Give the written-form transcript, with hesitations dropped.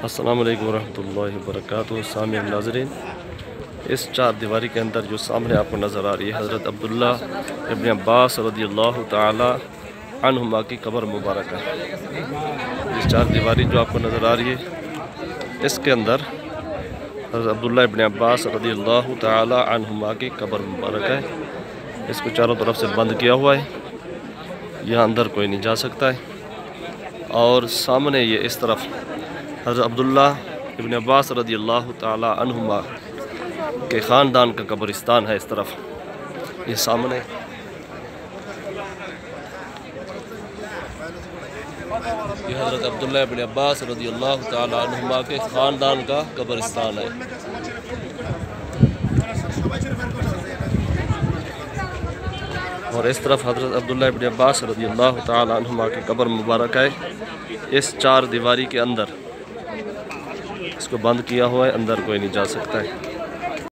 السلام علیکم ورحمۃ اللہ وبرکاتہ۔ سامعین ناظرین، اس چار دیواری کے اندر جو سامنے آپ کو نظر آ رہی ہے حضرت عبداللہ ابن عباس رضی اللہ تعالی عنہما کی قبر مبارکہ ہے۔ یہ چار دیواری جو آپ کو نظر آ رہی ہے، اس کے اندر حضرت عبداللہ ابن عباس رضی اللہ تعالی عنہما کی قبر مبارکہ ہے۔ اس کو چاروں طرف سے بند کیا ہوا ہے، یہاں اندر کوئی نہیں جا سکتا ہے۔ اور سامنے یہ اس طرف حضرت عبداللہ ابن عباس رضی اللہ تعالی عنہما کے خاندان کا قبرستان ہے۔ اس طرف یہ سامنے یہ حضرت عبداللہ ابن عباس رضی اللہ تعالی عنہما کے خاندان کا قبرستان ہے۔ اور اس طرف حضرت عبداللہ ابن عباس رضی اللہ تعالی عنہما کی قبر مبارکہ ہے۔ اس چار دیواری کے اندر اس کو بند کیا ہوا ہے، اندر کوئی نہیں جا سکتا ہے۔